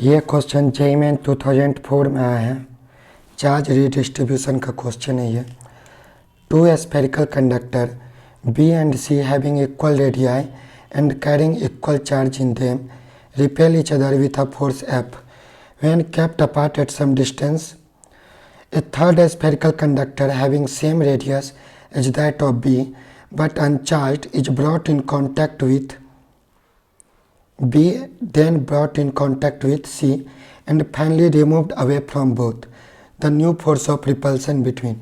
ये question JEE main 2004 में आया है। चार्ज रीडिस्ट्रीब्यूशन का क्वेश्चन है ये। Two spherical conductor B and C having equal radii and carrying equal charge in them repel each other with a force F when kept apart at some distance. A third spherical conductor having same radius as that of B but uncharged is brought in contact with B, then brought in contact with C and finally removed away from both. The new force of repulsion between.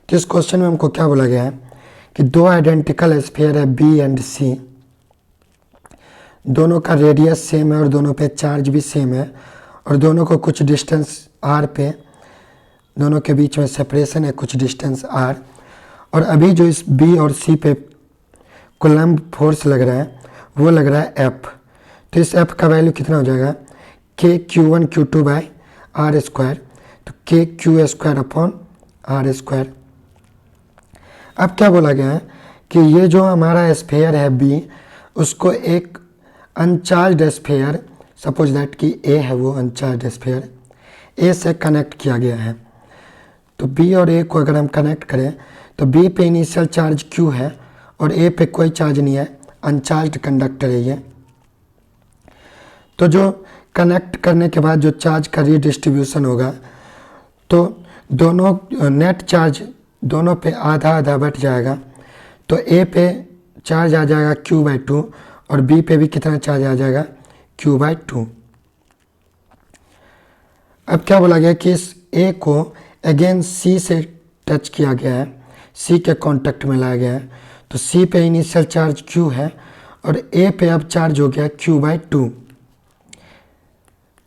तो इस question में हमको क्या बोला गया है कि दो आइडेंटिकल स्फीयर है B एंड C, दोनों का रेडियस सेम है और दोनों पे चार्ज भी सेम है और दोनों को कुछ डिस्टेंस r पे, दोनों के बीच में सेपरेशन है कुछ डिस्टेंस r, और अभी जो इस B और C पे कूलम्ब फोर्स लग रहा है वो लग रहा है F। तो इस F का वैल्यू कितना हो जाएगा k q1 q2 by R square, तो k q square upon R square. अब क्या बोला गया है कि ये जो हमारा स्फीयर है B, उसको एक अनचार्ज्ड स्फीयर, सपोज दैट कि A है वो अनचार्ज्ड स्फीयर, A से कनेक्ट किया गया है। तो B और A को अगर हम कनेक्ट करें तो B पे इनिशियल चार्ज Q है और A पे कोई चार्ज नहीं है, अनचार्ज्ड कंडक्टर है ये। तो जो कनेक्ट करने के बाद जो चार्ज का रीडिस्ट्रीब्यूशन होगा तो दोनों नेट चार्ज दोनों पे आधा आधा बट जाएगा। तो A पे चार्ज आ जाएगा Q/2 और B पे भी कितना चार्ज आ जाएगा Q/2। अब क्या बोला गया कि इस A को अगेन C से टच किया गया है, C के कांटेक्ट में लाया गया है। तो C पे इनिशियल चार्ज Q है और A पे अब चार्ज हो गया Q/2।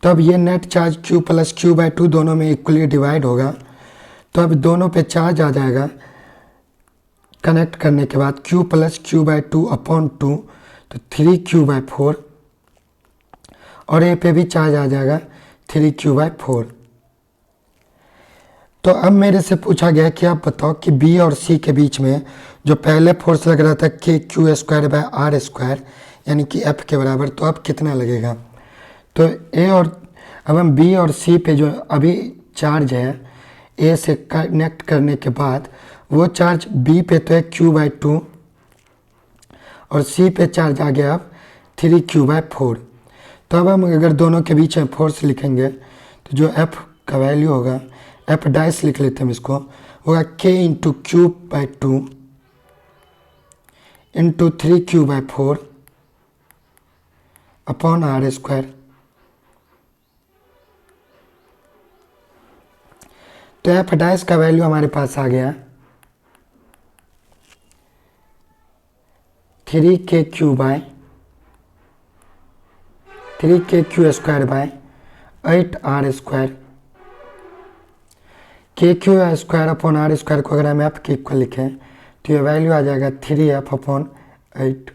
तब ये net charge Q plus Q/2 दोनों में इक्वली डिवाइड होगा। तो अब दोनों पे चार्ज आ जाएगा कनेक्ट करने के बाद Q प्लस Q/2 अपॉन 2, तो 3Q/4, और A पे भी चार्ज आ जाएगा 3Q/4। तो अब मेरे से पूछा गया कि आप बताओ कि B और C के बीच में जो पहले फोर्स लग रहा था k q square by R square यानी कि F के बराबर, तो अब कितना लगेगा। तो A और अब हम B और C पे जो अभी चार्ज है A से कनेक्ट करने के बाद वो चार्ज B पे तो है Q/2 और C पे चार्ज आ गया अब 3Q/4। तो अब हम अगर दोनों के बीच में फोर्स लिखेंगे तो जो F का वैल्यू होगा, F डाइस लिख लेते हैं इसको, होगा K into Q/2 into 3Q/4 upon R square. तो F डाइस का वैल्यू हमारे पास आ गया 3KQ square by 8R square. KQ square upon R square को अगर हम F के इक्वल लिखें तो ये वैल्यू आ जाएगा 3F अपॉन 8।